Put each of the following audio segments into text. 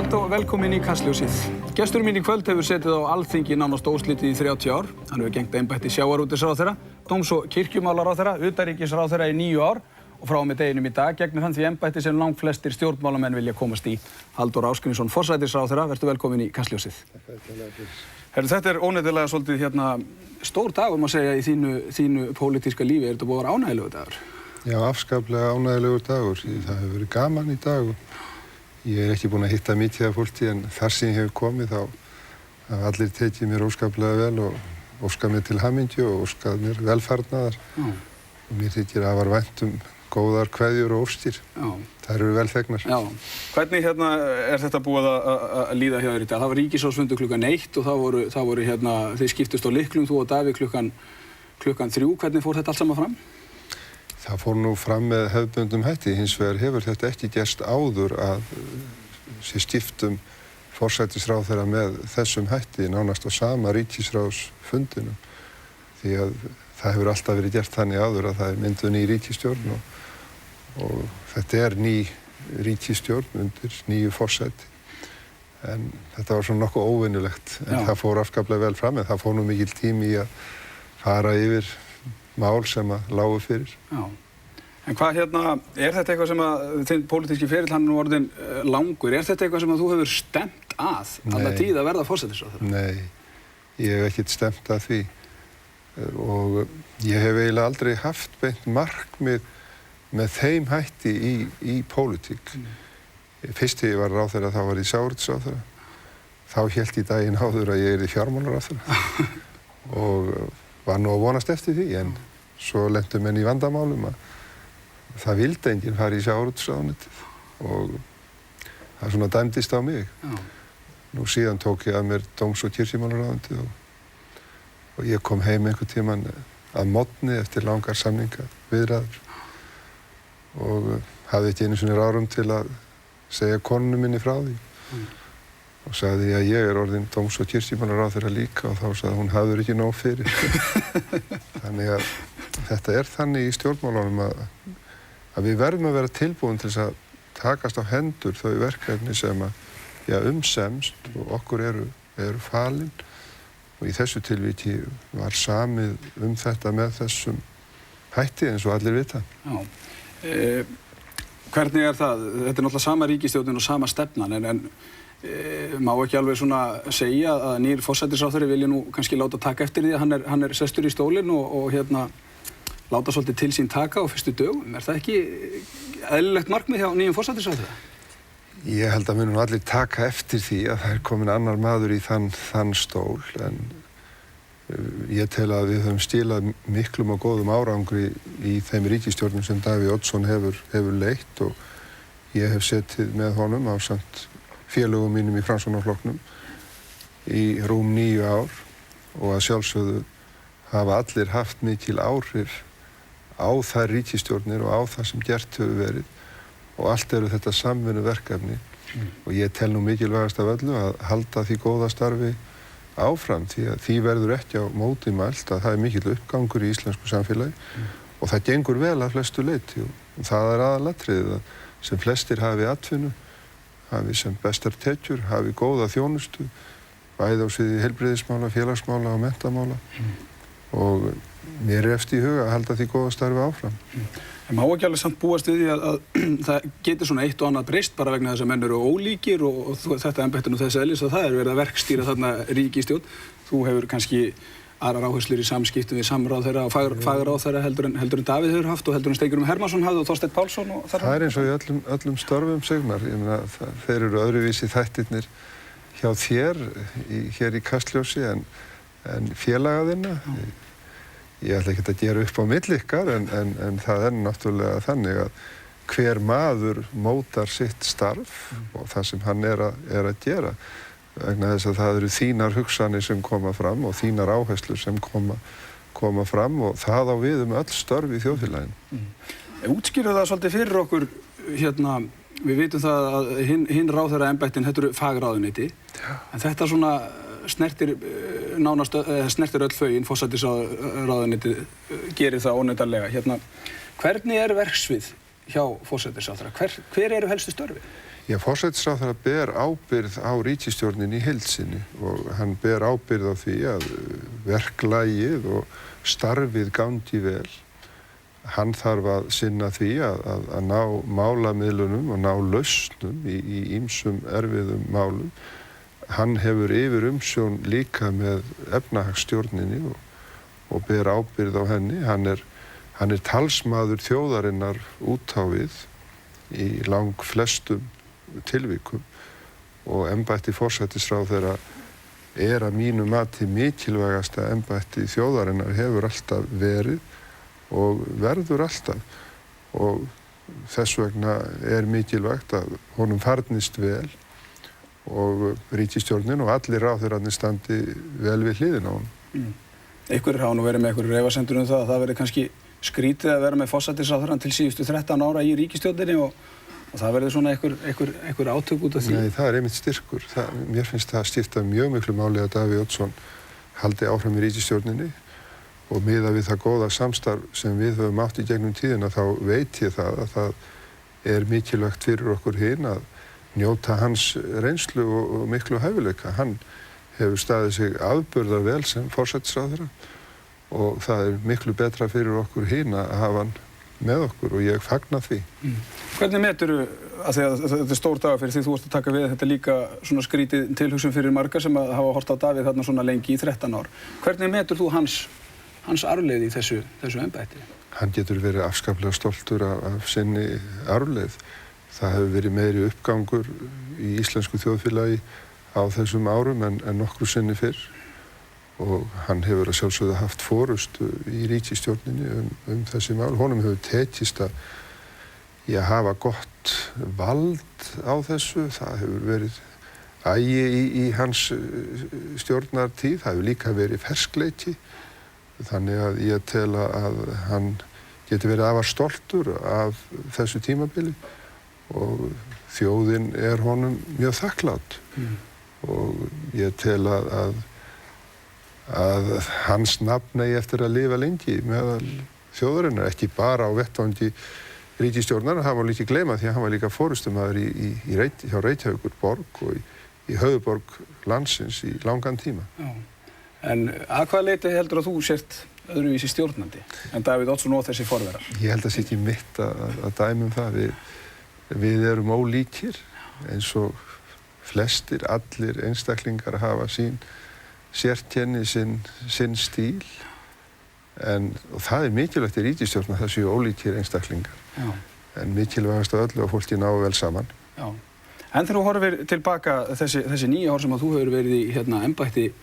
kvöld og velkomin í Kastljósið. Gesturinn mín í kvöld hefur setið á Alþingi nánast óslitið í 30 ár. Hann hefur gegnt embætti sjávarútvegsráðherra, dóms- og kirkjumálaráðherra, utanríkisráðherra í 9 ár og frá og með deginum í dag gegnir hann því embætti sem langflestir stjórnmálamenn vilja komast í. Halldór Ásgrímsson, forsætisráðherra, vertu velkomin í Kastljósið. Þetta er óneitanlega svolítið stór dagur, má segja, í þínu pólitíska lífi. Er þetta búið að vera ánægjulegur dagur? Já, afskaplega ánægjulegur dagur. Það hefur verið gaman í dag og ég er ekki búinn að hitta mikið af fólki en þar sem ég hef komið þá hafa allir tekið mér óskaplega vel og óskað mér til hamingju og óskað mér velfarnaðar. Og mér þykir afar vænt góðar kveðjur og óskir. Þær eru vel þegnar. Hvernig er þetta búið að líða hjá þér í dag? Það var ríkisráðsfundur klukkan 1 og það voru þið skiptust á lyklum, þú og Davíð klukkan 3. Hvernig fór þetta allt saman fram? Það fór nú fram með hefðbundum hætti, hins vegar hefur þetta ekki gerst áður að sé skiptum forsætisráðherra með þessum hætti nánast á sama ríkisráðsfundinum. Því að það hefur alltaf verið gert þannig áður að það er mynduð ný ríkisstjórn og þetta er ný ríkisstjórn undir nýju forsæti. En þetta var svona nokkuð óvenjulegt, en það fór afskaplega vel fram, en það fór nú mikill tími í að fara yfir mál sem að lágu fyrir. Já. En hvað er þetta eitthvað sem að þinn pólitíski ferill hann er orðinn langur? Er þetta eitthvað sem að þú hefur stefnt að alla tíð að verða forsætisráðherra? Nei, ég hef ekkert stefnt að því og ég hef eiginlega aldrei haft beint markmið með þeim hætti í pólitík. Fyrst þegar ég var ráðherra þá var ég sjávarútvegsráðherra. Þá hélt ég daginn áður að ég yrði fjármálaráðherra og var nú að vonast eftir því, en svo lentu menn í vandamálum að það vildi enginn fara í sjávarútvegsráðuneytið og það svona dæmdist á mig. Nú síðan tók ég að mér dóms- og kirkjumálaráðuneytið og ég kom heim einhvern tímann að morgni eftir langar samningaviðræður og hafði ekki einu sinni ráðrúm til að segja konunni minni frá því. Og sagði að ég er orðinn dóms- og kirkjumálaráðherra líka og þá sagði hún hafður ekki nóg fyrir. Þannig að þetta er þannig í stjórnmálunum að við verðum að vera tilbúin til þess að takast á hendur þau verkefni sem að umsemst og okkur eru falin og í þessu tilviki var samið þetta með þessum hætti eins og allir vita. Já. Hvernig er það? Þetta er náttúrulega sama ríkisstjórnin og sama stefnan en má ekki alveg svona segja að nýr forsætisráðherra vilja nú kannski láta taka eftir því að hann er sestur í stólinn og láta svolítið til sín taka á fyrstu dögum. Er það ekki eðlilegt markmið hjá nýjum forsætisráðherra? Ég held að munum allir taka eftir því að það er komin annar maður í þann stól en ég tel að við höfum stílað miklum og góðum árangri í þeim ríkisstjórnum sem Davíð Oddsson hefur leitt og ég hef setið með honum ásamt félögum mínum í Framsóknarflokknum í rúm 9 ár og að sjálfsögðu hafa allir haft mikil áhrif á þær ríkisstjórnir og á það sem gert hefur verið og allt eru þetta samvinnuverkefni og ég tel nú mikilvægast af öllu að halda því góða starfi áfram því að því verður ekki á móti mælt að það er mikill uppgangur í íslensku samfélagi og það gengur vel að flestu leyti og það er aðalatriðið að sem flestir hafi atvinnu, hafi sem bestar tekjur, hafi góða þjónustu, bæði á sviði heilbrigðismála, félagsmála og menntamála og mér er eftir í huga að halda því góða starfi áfram. En má ekki alveg samt búast við því að það getur svona eitt og annað breyst bara vegna þess að menn eru ólíkir og þetta embætti nú þess eðlis að það er verið að verkstýra þarna ríkisstjórn. Þú hefur kannski aðrar áherslur í samskiptum við samráðherra og fagráðherra heldur en Davíð hefur haft og heldur en Steingrímur Hermannsson hafði og Þorsteinn Pálsson og þar. Það er eins og í öllum störfum Sigmar. Ég meina þeir eru öðruvísi þættirnir hjá þér hér í Kastljósi en félagaðina. Ég ætla ekki að gera upp á milli ykkar en það er náttúrulega þannig að hver maður mótar sitt starf og það sem hann er að gera vegna þess að það eru þínar hugsanir sem koma fram og þínar áherslur sem koma fram og það á við öll störf í þjóðfélaginu. Útskýrðu það svolítið fyrir okkur við vitum það að hinn ráðherraembættin þetta eru fagráðuneyti en þetta svona snertir öll fögin, forsætisráðuneytið gerir það óneitanlega. Hvernig er verksvið hjá forsætisráðherra? Hver eru helstu störfi? Já, forsætisráðherra ber ábyrgð á ríkisstjórninni í heild sinni og hann ber ábyrgð á því að verklagið og starfið gangi vel. Hann þarf að sinna því að ná málamiðlunum og ná lausnum í ýmsum erfiðum málum. Hann hefur yfir umsjón líka með efnahagsstjórninni og ber ábyrgð á henni. Hann er talsmaður þjóðarinnar út á við í lang flestum tilvikum og embætti forsætisráðherra að mínu mati mikilvægasta embætti þjóðarinnar hefur alltaf verið og verður alltaf og þess vegna mikilvægt að honum farnist vel og ríkisstjórnin og allir ráðherrarnir standi vel við hliðina á honum. Einhverjir hafa nú verið með einhverjum efasemdir um það að það verið kannski skrítið að vera með forsætisráðherrann til síðustu 13 ára í ríkisstjórninni og það verður svona einhver átök út af því. Nei, það einmitt styrkur. Mér finnst það skipta mjög miklu máli að Davíð Oddsson haldi áfram í ríkisstjórninni og miðað við það góða samstarf sem við höfum átt í gegnum tíðina þá veit ég það að það mikilvægt fyrir okkur hin að njóta hans reynslu og miklu hæfileika. Hann hefur staðið sig afburða vel sem forsætisráðherra og það miklu betra fyrir okkur hin að hafa hann með okkur og ég fagna því. Hvernig meturðu, af því að þetta stór dagur fyrir því þú ert að taka við, þetta líka svona skrítið tilhugsun fyrir marga sem að hafa horft á Davíð þarna svona lengi í 13 ár. Hvernig metur þú hans arfleið í þessu embætti? Hann getur verið afskaplega stoltur af sinni arfleið. Það hefur verið meiri uppgangur í íslensku þjóðfélagi á þessum árum en nokkru sinni fyrr og hann hefur að sjálfsögðu haft forystu í ríkisstjórninni þessi mál. Honum hefur tekist að hafa gott vald á þessu. Það hefur verið agi í hans stjórnartíð. Það hefur líka verið ferskleiki. Þannig að ég tel að hann geti verið afar stoltur af þessu tímabili og þjóðin honum mjög þakklát. Og ég tel að hans nafn eigi eftir að lifa lengi meðal þjóðarinnar, ekki bara á vettvangi ríkisstjórnar. Það má líka gleyma því að hann var líka forystumaður hjá Reykjavíkurborg og í höfuðborg landsins í langan tíma. Já. En að hvaða leyti heldur að þú sért öðruvísi stjórnandi en Davíð Oddsson og þessi forverar? Ég held að sé ekki mitt að dæmi það. Við erum ólíkir eins og flestir, allir einstaklingar hafa sín sérkenni, sinn stíl og það mikilvægt í ríkisstjórn að það séu ólíkir einstaklingar. Já. En mikilvægast af öllu að fólki ná vel saman. Já. En þegar þú horfir tilbaka þessi 9 ár sem að þú hefur verið í embætti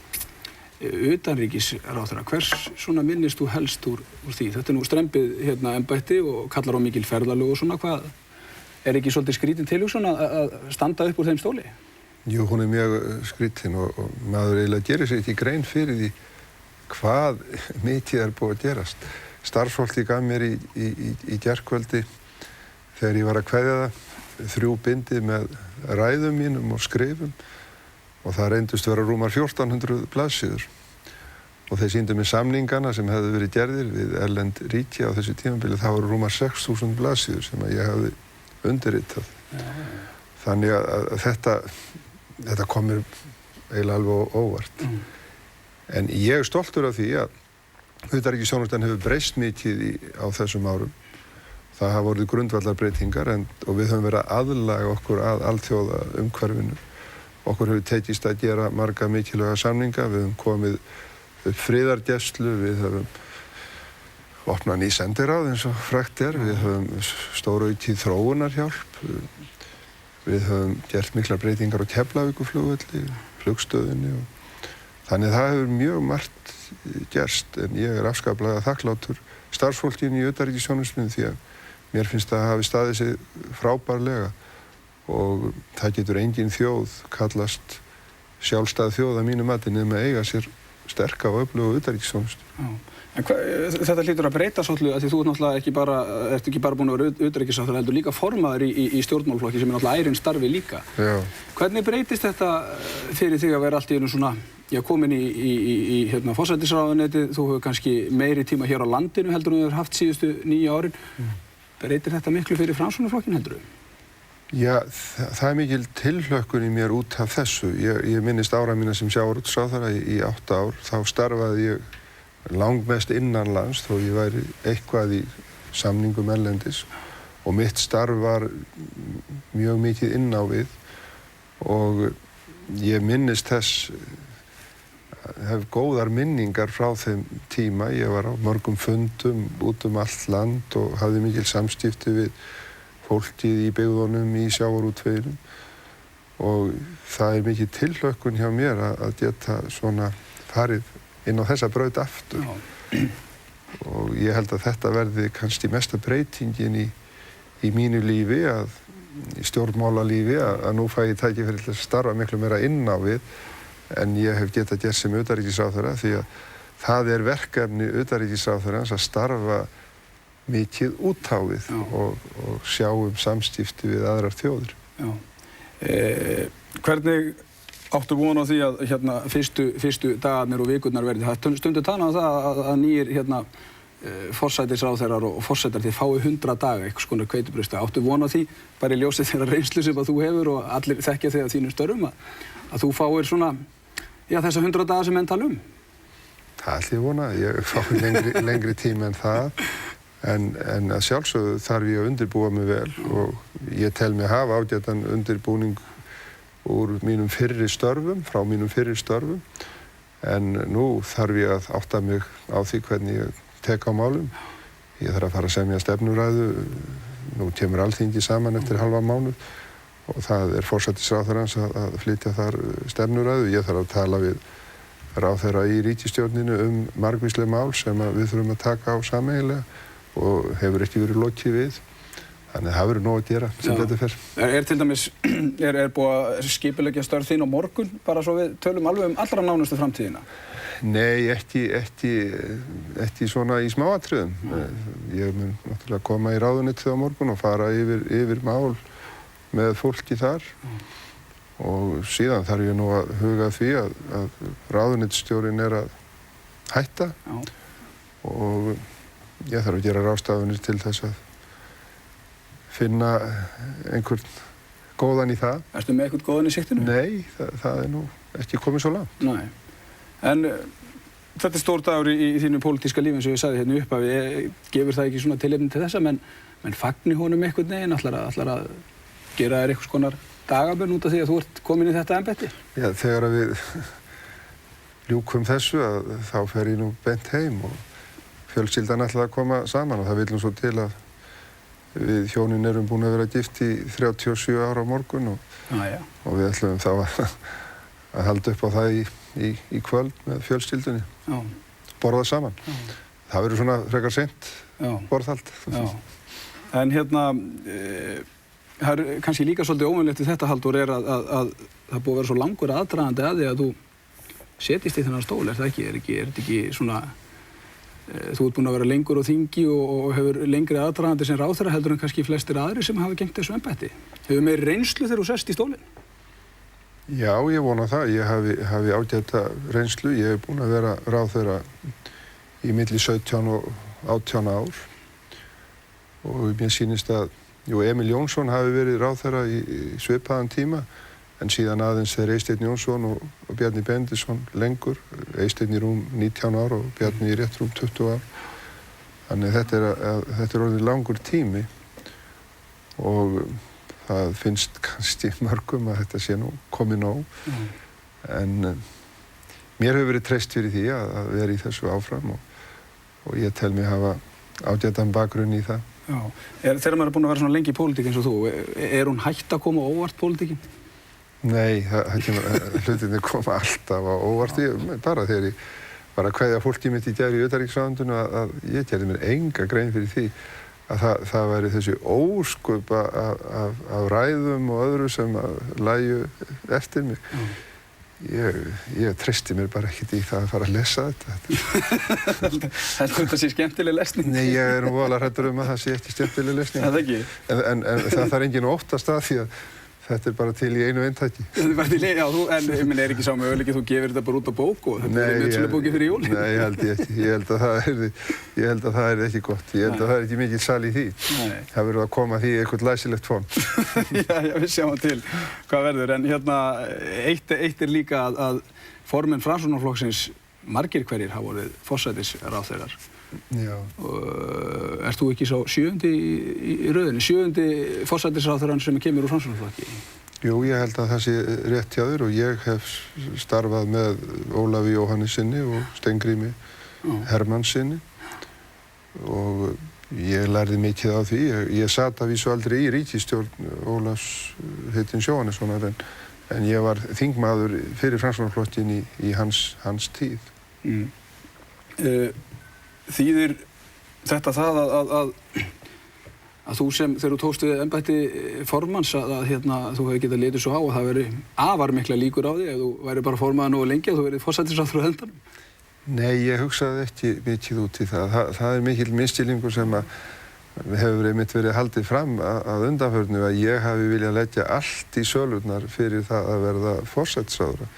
utanríkisráðherra, hvers svona minnist þú helst úr því? Þetta nú strembið embætti og kallar á mikil ferðalög og svona, hvað ekki svolítið skrítin tilhugsun að standa upp úr þeim stóli? Jú, hún mjög skrítin og maður eiginlega gerir sér ekki grein fyrir því hvað mikið búið að gerast. Starfsfólkið gaf mér í gærkvöldi þegar ég var að kveðja það 3 bindi með ræðum mínum og skrifum og það reyndust vera rúmar 1400 blaðsíður og þeir sýndu mér samningana sem hefðu verið gerðir við erlend ríki á þessu tímabili. Það voru rúmar 6000 blaðsíður sem ég hafði undirritað. Þannig að þetta kom mér eiginlega alveg óvart. En ég stoltur af því að utanríkisþjónustan hefur breyst mikið á þessum árum. Það hafa orðið grundvallarbreytingar og við höfum verið að aðlaga okkur að alþjóða umhverfinu. Okkur hefur tekist að gera marga mikilvæga samninga. Við höfum komið upp friðargæslu, við höfum opnað ný sendiráð eins og frægt Við höfum stóraukið þróunarhjálp. Við höfum gert miklar breytingar á Keflavíkurflugvelli, flugstöðinni þannig að það hefur mjög margt gerst en ég afskaplega þakklátur starfsfólkinu í utanríkisþjónustunni því að mér finnst að hafi staðið sig frábærlega og það getur engin þjóð kallast sjálfstæð þjóð að mínu mati nema eiga sér sterka og öfluga utanríkisþjónustu. En þetta hlýtur að breyta svolítið að því þú ert náttúrulega ekki bara búin að vera utanríkisráðherra heldur líka formaður í stjórnmálaflokki sem náttúrulega ærinn starfi líka. Já. Hvernig breytist þetta fyrir þig að vera allt í einu svona, komin í forsætisráðuneytið, þú hefur kannski meiri tíma hér á landinu heldur en þú hefur haft síðustu 9 árin. Breytir þetta miklu fyrir Framsóknarflokkinn heldur þú? Já, það mikil tilhlökkun í mér út af þessu. Ég minnist ára mína sem sjávarútvegsráðherra í 8 ár. Þá starfaði ég langmest innanlands þó ég væri eitthvað í samningum erlendis og mitt starf var mjög mikið inn á við og ég minnist þess, hef góðar minningar frá þeim tíma. Ég var á mörgum fundum út allt land og hafði mikil samskipti við fólkið í byggðunum í sjávarútveginum og það mikil tilhlökkun hjá mér að geta svona farið inn á þessa braut aftur. Og ég held að þetta verði kannski mesta breytingin í mínu lífi, í stjórnmálalífi, að nú fæ ég tækifæri til að starfa miklu meira inn á við en ég hef getað gert sem utanríkisráðherra því að það er verkefni utanríkisráðherrans að starfa mikið út á við og sjá samskipti við aðrar þjóðir. Hvernig áttu von á því að fyrstu dagarnir og vikurnar verði? Það stundu talað það að nýir forsætisráðherrar og forsetar þið fái 100 daga, einhvers konar hveitibrauðsdaga. Áttu von á því, bara í ljósi þeirra reynslu sem að þú hefur og allir þekkja þig af þínum störfum, að þú fáir svona, þessa 100 daga sem menn tala um? Það ætla ég vona. Ég fái lengri tíma en það. En að sjálfsögðu þarf ég að undirbúa mig vel og ég tel mig hafa ágætan undirbúning úr mínum fyrri störfum, frá mínum fyrri störfum. En nú þarf ég að átta mig á því hvernig ég tek á málum. Ég þarf að fara að semja stefnuræðu. Nú kemur Alþingi saman eftir halva mánuð og það er forsætisráðherrans að flytja þar stefnuræðu. Ég þarf að tala við ráðherra í ríkisstjórninu margvísleg mál sem við þurfum að taka á sameiginlega og hefur ekki verið lokið við. Þannig að það verður nóg að gera sem betur fer. Til dæmis, er búið að skipuleggja störf þín á morgun, bara svo við tölum alveg allra nánustu framtíðina? Nei, ekki svona í smáatriðum. Ég mun náttúrulega koma í ráðuneytið á morgun og fara yfir mál með fólki þar. Og síðan þarf ég nú að huga því að ráðuneytisstjórinn er að hætta og ég þarf að gera ráðstafanir til þess að finna einhvern góðan í það. Ertu með einhvern góðan í sigtinu? Nei, það er nú ekki komið svo langt. Nei. En þetta er stór dagur í þínu pólitíska lífi eins og ég sagði hérna upp að gefur það ekki svona tilefni til þessa, menn fagni honum einhvern veginn, ætlar að gera þér einhvers konar dagabönn út af því að þú ert komin í þetta embætti? Já, þegar við ljúkum þessu þá fer ég nú beint heim og fjölskyldan ætlaði að koma saman og það vill nú svo til að við hjónin erum búin að vera gift í 37 ára á morgun og við ætlum þá að halda upp á það í kvöld með fjölskyldunni. Borða saman. Það verður svona frekar seint borðhald. En það er kannski líka svolítið óvenjulegt við þetta, Halldór, er að það búið að vera svo langur aðdragandi að því að þú setjist í þennan stól, er það ekki? Er þetta ekki svona, þú ert búin að vera lengur á þingi og hefur lengri aðdragandi sem ráðherra heldur en kannski flestir aðrir sem hafa gegnt þessu embætti. Hefur meiri reynslu þegar þú sest í stólinn? Já, ég vona það. Ég hafi ágæta reynslu. Ég hef búin að vera ráðherra í milli 17 og 18 ár og mér sýnist að Emil Jónsson hafi verið ráðherra í svipaðan tíma en síðan aðeins þeir Eysteinn Jónsson og Bjarni Benediktsson lengur. Eysteinn í rúm 19 ár og Bjarni í rétt rúm 20 ár. Þannig þetta er orðið langur tími og það finnst kannski mörgum að þetta sé nú komið nóg. En mér hefur verið treyst fyrir því að vera í þessu áfram og ég tel mig hafa ágætan bakgrunn í það. Já. Þegar maður er búinn að vera svona lengi í pólitík eins og þú, er hún hætt að koma á óvart pólitíkin? Nei, hlutirnir koma alltaf á óvart. Bara þegar ég var að kveðja fólkið mitt í gær í utanríkisráðuneytinu að ég gerði mér enga grein fyrir því að það væri þessi ósköp af ræðum og öðru sem lægju eftir mig. Ég treysti mér bara ekkert í það að fara að lesa þetta. Heldur þetta sé skemmtileg lesning? Nei, ég er voðalega hræddur að það sé ekki skemmtileg lesning. Það ekki? En það þarf enginn að óttast að því að þetta bara til í einu eintaki. Þetta bara til í, já, en ég ekki sá möguleiki þú gefur þetta bara út á bók og þetta metsölubóki fyrir jól? Nei, ég held ekki. Ég held að það er ekki gott. Ég held að það er ekki mikil sal í því. Nei. Það verður að koma því í eitthvað læsilegt form. Já, við sjáum til hvað verður. En hérna, eitt líka að formenn Framsóknarflokksins margir hverjir hafa orðið forsætisráðherrar. Já. Ert þú ekki sá 7. í röðinni, 7. forsætisráðherrann sem kemur úr Framsóknarflokki? Jú, ég held að það sé rétt hjá þér og ég hef starfað með Ólafi Jóhannessyni og Steingrími Hermannssyni og ég lærði mikið á því. Ég sat að vísu aldrei í ríkisstjórn Ólafs heitins Jóhannessonar en ég var þingmaður fyrir Framsóknarflokkinn í hans tíð. Þýðir þetta það að þú sem, þegar þú tókst við embætti formanns að þú hefði getað litið svo á að það veri afar mikla líkur á því ef þú væri bara formaður nógu lengi að þú verið forsætisráðherra á endanum? Nei, ég hugsaði ekki mikið út í það. Það er mikill misskilningur sem hefur einmitt verið haldið fram að undanförnu að ég hafi viljað leggja allt í sölurnar fyrir það að verða forsætisráðherra.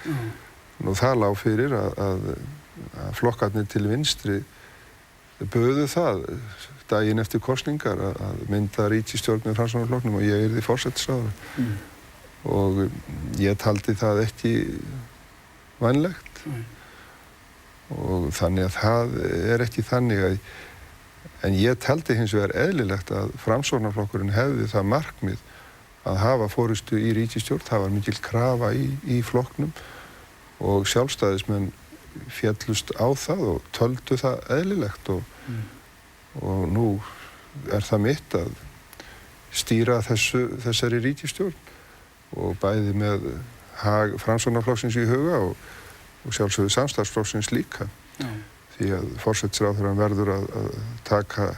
Nú það lá fyrir að flokkarnir til vinstri buðu það daginn eftir kosningar að mynda ríkisstjórn með Framsóknarflokknum og ég yrði forsætisráðherra. Og ég taldi það ekki vænlegt. Og þannig að það er ekki þannig en ég taldi hins vegar eðlilegt að Framsóknarflokkurinn hefði það markmið að hafa forystu í ríkisstjórn. Það var mikil krafa í flokknum og sjálfstæðismenn féllust á það og töldu það eðlilegt og nú er það mitt að stýra þessari ríkisstjórn og bæði með hag Framsóknarflokksins í huga og sjálfsögðu samstarfsflokksins líka. Já. Því að forsætisráðherrann verður að taka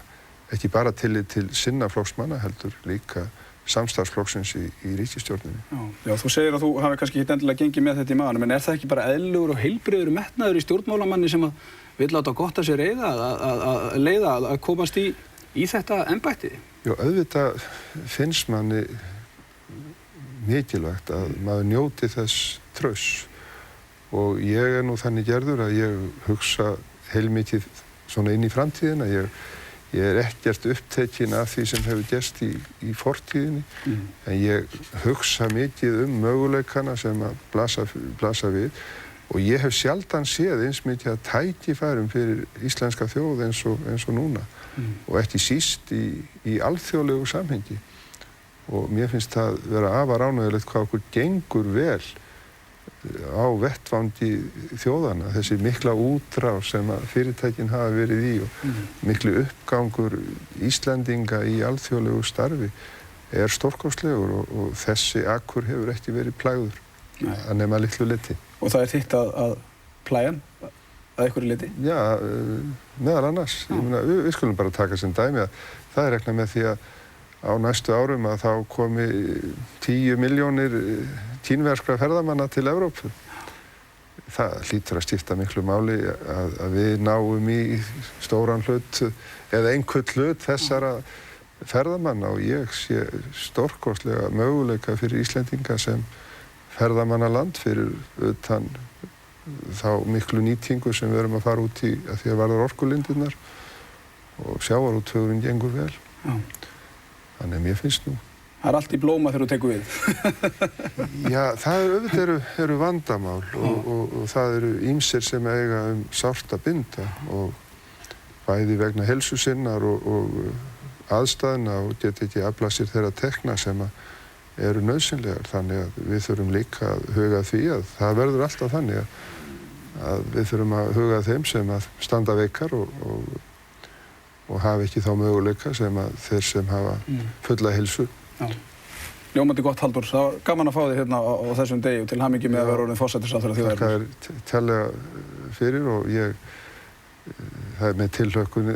ekki bara tillit til sinna flokksmanna heldur líka samstarfsflokksins í ríkisstjórninni. Já, þú segir að þú hafi kannski ekki endilega gengið með þetta í maðurinn, en er það ekki bara eðlilegur og heilbrigður metnaður í stjórnmálamanni sem vill láta gott að sér leiða að komast í þetta embætti? Jú, auðvitað finnst manni mikilvægt að maður njóti þess trausts og ég er nú þannig gerður að ég hugsa heilmikið svona inn í framtíðina. Ég er ekkert upptekinn af því sem hefur gerst í fortíðinni, en ég hugsa mikið möguleikana sem að blasa við og ég hef sjaldan séð eins mikið að tækifærum fyrir íslenska þjóð eins og núna og ekki síst í alþjóðlegu samhengi. Og mér finnst það vera afar ánægjulegt hvað okkur gengur vel á vettvangi þjóðanna, þessi mikla útrás sem að fyrirtækin hafa verið í og miklu uppgangur Íslendinga í alþjóðlegu starfi er stórkostlegur og þessi akkur hefur ekki verið plægður að nema litlu liti. Og það er þitt að plægja að einhverju liti? Já, meðal annars. Ég meina, við skulum bara taka sem dæmi að það er reiknað með því að á næstu árum að þá komi 10 milljónir kínverskra ferðamanna til Evrópu. Það hlýtur að skipta miklu máli að við náum í stóran hlut eða einhvern hlut þessara ferðamanna og ég sé stórkostlega möguleika fyrir Íslendinga sem ferðamannaland fyrir utan þá miklu nýtingu sem við erum að fara út í að því að varðar orkulindirnar og sjávarútvegurinn gengur vel. Já. Þannig að mér finnst nú. Það er allt í blóma þegar þú tekur við. Já, það eru vandamál og það eru ýmsir sem eiga sárt að binda og bæði vegna heilsu sinnar og aðstæðna og geta ekki aflað sér þeirra tekna sem eru nauðsynlegar. Þannig að við þurfum líka að huga því að það verður alltaf þannig að við þurfum að huga þeim sem að standa veikar og hafa ekki þá möguleika sem að þeir sem hafa fulla heilsu. Já. Ljómandi gott, Halldór. Það var gaman að fá þig hérna á þessum degi og til hamingju með að vera orðinn forsætisráðherra þjóðarinnar. Þakka þér kærlega fyrir og það er með tilhlökkun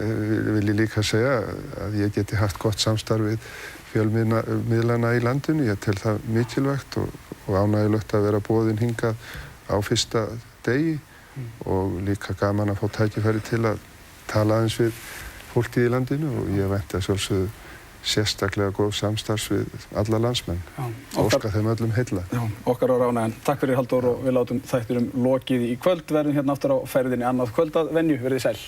vil ég líka segja að ég geti haft gott samstarf við fjölmiðlana í landinu. Ég tel það mikilvægt og ánægjulegt að vera boðinn hingað á fyrsta degi og líka gaman að fá tækifæri til að tala aðeins við fólkið í landinu og ég vænti að sjálfsögðu sérstaklega góð samstarfs við alla landsmenn. Óska þeim öllum heilla. Já, okkar á rána, en takk fyrir Halldór og við látum þættinum lokið í kvöld. Verðum hérna aftur á ferðinni annað kvöld að venju. Verið sæl.